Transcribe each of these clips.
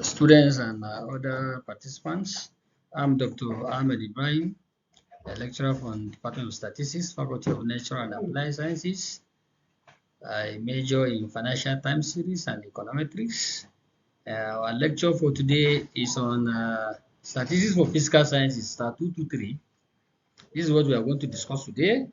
students and other participants. I'm Dr. Ahmed Ibrahim, a lecturer from Department of Statistics, Faculty of Natural and Applied Sciences. I major in financial time series and econometrics. Our lecture for today is on statistics for physical sciences, STA223. This is what we are going to discuss today.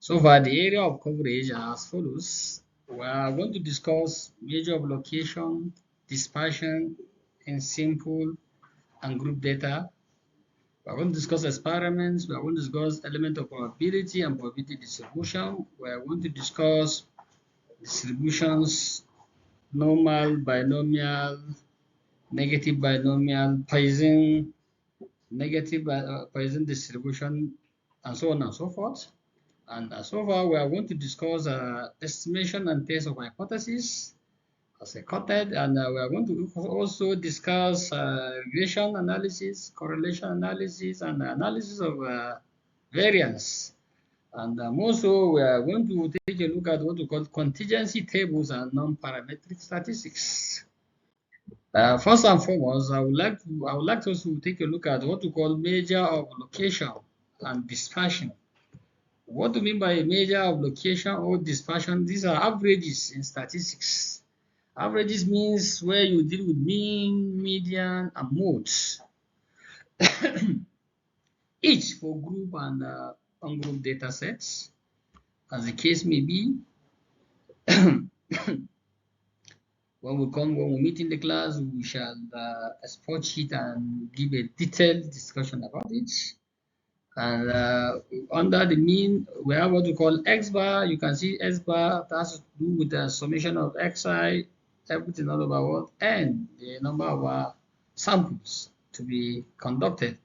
So far, the area of coverage are as follows. We are going to discuss measure of location, dispersion in simple and group data. We are going to discuss experiments. We are going to discuss element of probability and probability distribution. We are going to discuss distributions, normal, binomial, negative binomial, Poisson, negative Poisson distribution, and so on and so forth. And so far, we are going to discuss estimation and test of hypothesis as a content, and we are going to also discuss regression analysis, correlation analysis, and analysis of variance. And also, we are going to take a look at what we call contingency tables and non-parametric statistics. First and foremost, I would like us to take a look at what we call measure of location and dispersion. What do we mean by a measure of location or dispersion? These are averages in statistics. Averages means where you deal with mean, median, and modes. Each for group and ungroup data sets, as the case may be. When we meet in the class, we shall export it and give a detailed discussion about it. And under the mean, we have what we call X bar. You can see X bar has to do with the summation of Xi, everything all over what, and the number of samples to be conducted.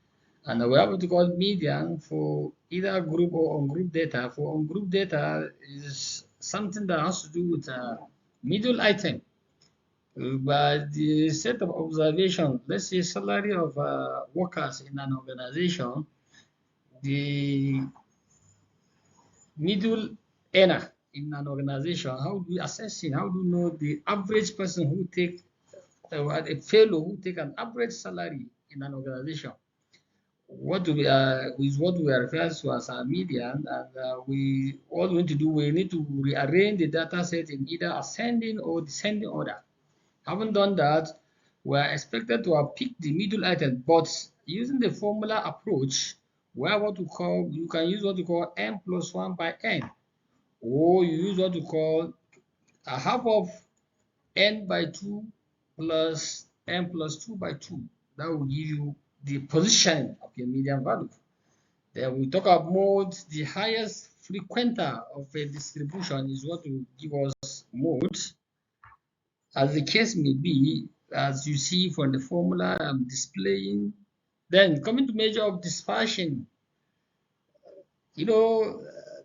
And we have what we call median for either group or on-group data. For on-group data is something that has to do with middle item. By the set of observation, let's say salary of workers in an organization, the middle earner in an organization, how do we assess it? How do you know the average person who take a fellow who take an average salary in an organization? What do we is what we refer to as a median, and we all we need to do, we need to rearrange the data set in either ascending or descending order. Having done that, we are expected to have picked the middle item, but using the formula approach, where what we call, you can use what we call n plus 1 by n, or you use what we call a half of n by 2 plus n plus 2 by 2. That will give you the position of your median value. Then we talk about modes. The highest frequenter of a distribution is what will give us mode. As the case may be, as you see from the formula I'm displaying. Then coming to measure of dispersion,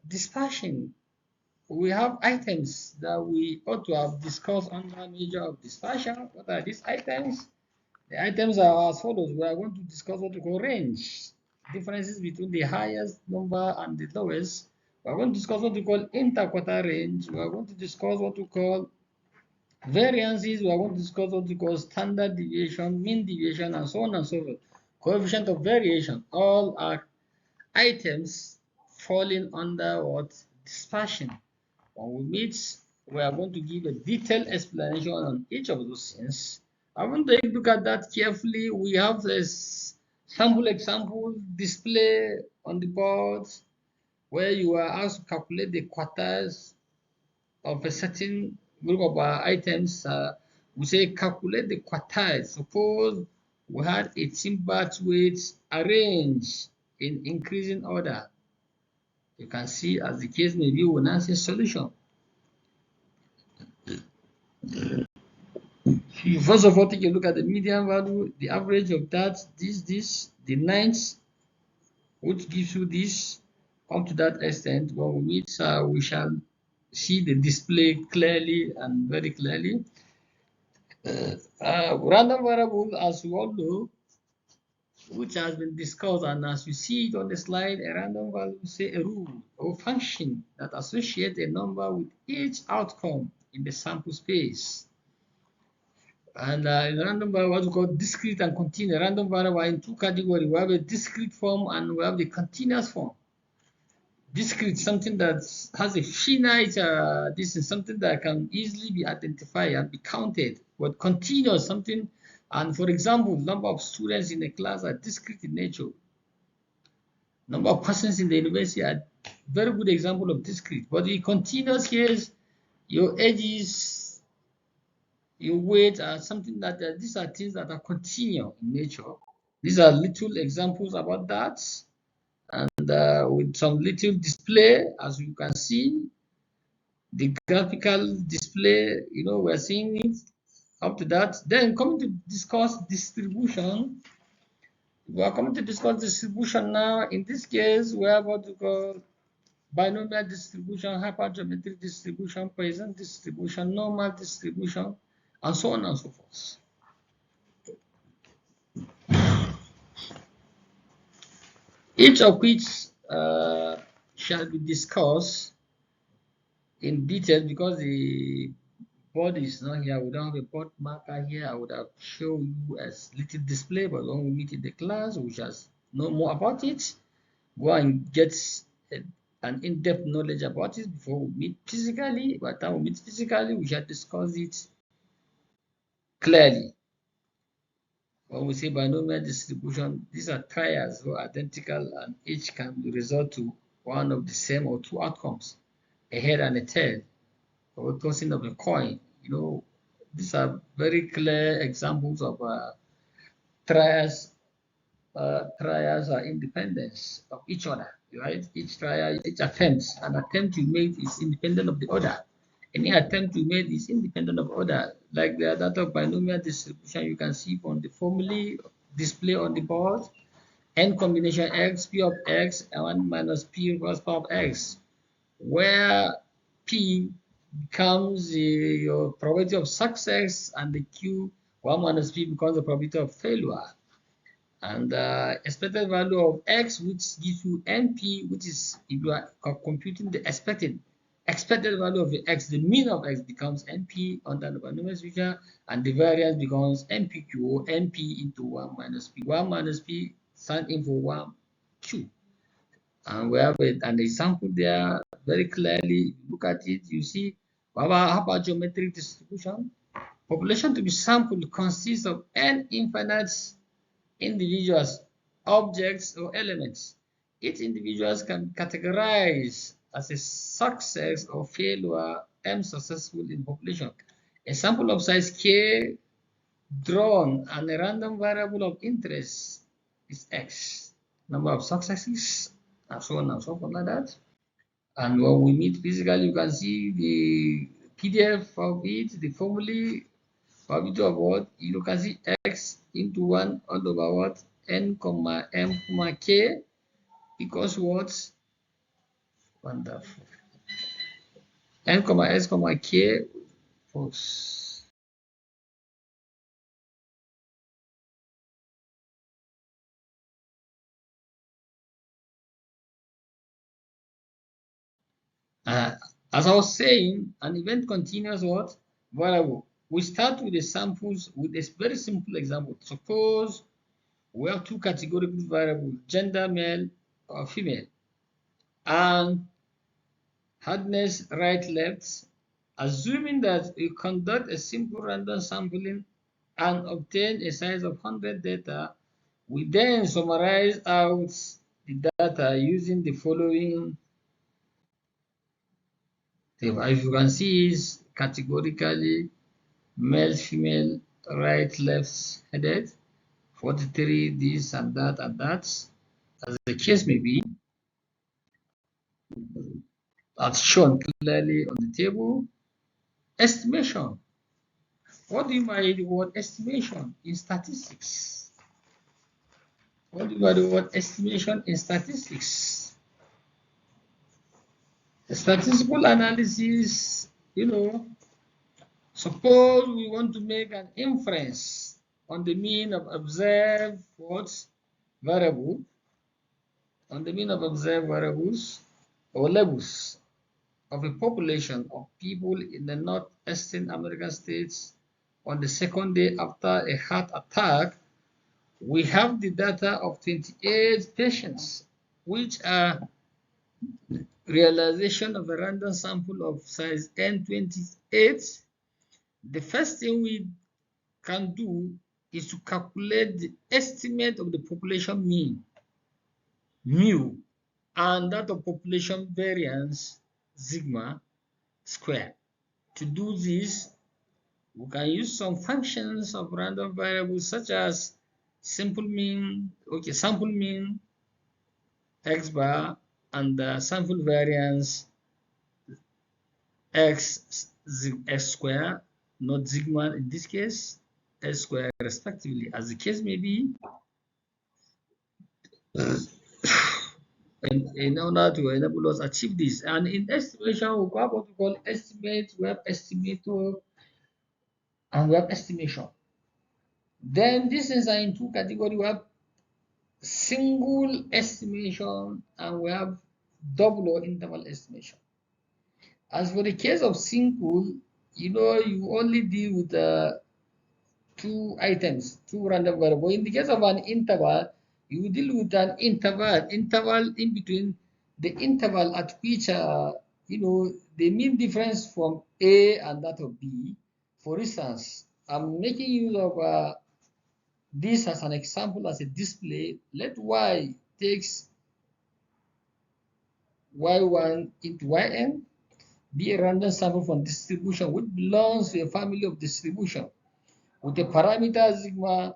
dispersion, we have items that we ought to have discussed under measure of dispersion. What are these items? The items are as follows. We are going to discuss what we call range, differences between the highest number and the lowest. We are going to discuss what we call interquartile range. We are going to discuss what we call variances. We are going to discuss what we call standard deviation, mean deviation, and so on and so forth. Coefficient of variation, all are items falling under what? Dispersion. When we meet, we are going to give a detailed explanation on each of those things. I want to look at that carefully. We have this sample example display on the board where you are asked to calculate the quartiles of a certain group of items. We say calculate the quartiles. Suppose we had 18 batch weights arranged in increasing order. You can see, as the case may be, we now say solution. First of all, take a look at the median value, the average of that, this, the ninth, which gives you this. Up to that extent, when we meet, we shall see the display clearly and very clearly. Random variable, as you all know, which has been discussed, and as you see it on the slide, a random value, say a rule or function that associates a number with each outcome in the sample space. And in random variable, what we call discrete and continuous. Random variable are in two categories. We have a discrete form and we have the continuous form. Discrete, something that has a finite, this is something that can easily be identified and be counted. But continuous, something, and for example, number of students in a class are discrete in nature. Number of persons in the university are very good example of discrete. But the continuous case, your ages, your weight are something that these are things that are continuous in nature. These are little examples about that, and with some little display, as you can see, the graphical display, we're seeing it up to that. Then coming to discuss distribution, we are coming to discuss distribution now. In this case, we have what we call binomial distribution, hypergeometric distribution, Poisson distribution, normal distribution, and so on and so forth. Each of which shall be discussed in detail because the board is not here. We don't have a board marker here. I would have shown you as little display, but when we meet in the class, we shall know more about it. Go and get an in-depth knowledge about it before we meet physically. By the time we meet physically, we shall discuss it clearly. When we say binomial distribution, these are triads who are identical and each can result to one of the same or two outcomes, a head and a tail, or a tossing of a coin. These are very clear examples of triads. Triads are independence of each other, right? Each triad, each an attempt you make is independent of the other. Any attempt you made is independent of other. Like the data of binomial distribution, you can see on the formulae display on the board. N combination x, p of x, and 1 minus p equals power of x, where p becomes your probability of success and the q, 1 minus p becomes the probability of failure. And expected value of x, which gives you np, which is, if you are computing the expected value of the x, the mean of x becomes np under the binomial distribution, and the variance becomes npq, or np into 1 minus p. 1 minus p stand in for 1q. And we have an example there very clearly. Look at it, you see, how about geometric distribution? Population to be sampled consists of n infinite individuals, objects, or elements. Each individual can be categorized as a success or failure, m successful in population. A sample of size k drawn and a random variable of interest is x. Number of successes, and so on and so forth like that. And when we meet physically, you can see the PDF of it, the formula probability of what? You can see x into 1 all over what? N comma m comma k equals what? Wonderful. N comma s comma k, folks. As I was saying, an event continuous what? Variable. We start with the samples with a very simple example. Suppose we have two categorical variables, gender male or female, and hardness right left. Assuming that we conduct a simple random sampling and obtain a size of 100 data, we then summarize out the data using the following table. As you can see, is categorically male, female, right, left headed, 43, this and that and that, as the case may be, as shown clearly on the table. Estimation. What do you mean by the word estimation in statistics? What do you mean by the word estimation in statistics? The statistical analysis, suppose we want to make an inference on the mean of observed variable, on the mean of observed variables or levels of a population of people in the northeastern American states on the second day after a heart attack, we have the data of 28 patients, which are realization of a random sample of size N28. The first thing we can do is to calculate the estimate of the population mean, mu, and that of population variance, sigma square. To do this, we can use some functions of random variables such as sample mean, x bar, and sample variance x square, not sigma in this case, s square respectively, as the case may be, in order to enable us achieve this. And in estimation, we have what we call estimate, we have estimator, and we have estimation. Then these things are in two categories. We have single estimation and we have double or interval estimation. As for the case of single, you only deal with two items, two random variables. In the case of an interval, you deal with an interval in between the interval at which the mean difference from A and that of B. For instance, I'm making use of this as an example as a display. Let y takes y1 into yn be a random sample from distribution which belongs to a family of distribution with a parameter sigma,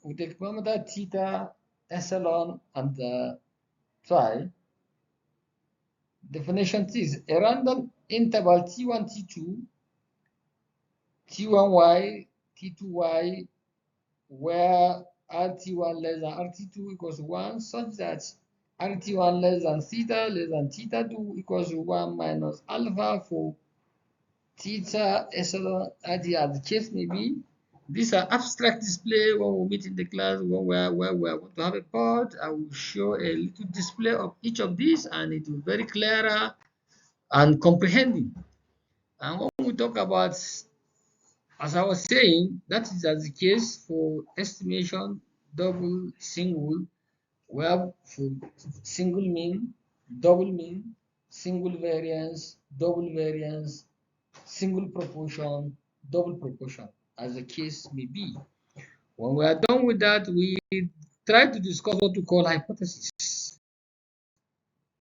with a parameter theta, epsilon, and psi. Definition is a random interval t1, t2, t1y, t2y, where rt1 less than rt2 equals 1, such that rt1 less than theta 2 equals 1 minus alpha for theta, epsilon, as the case may be. These are abstract display when we meet in the class when we are going to have a board. I will show a little display of each of these and it will be very clearer and comprehending. And when we talk about, as I was saying, that is as the case for estimation, double, single. We have for single mean, double mean, single variance, double variance, single proportion, double proportion, as the case may be. When we are done with that, we try to discuss what we call hypothesis.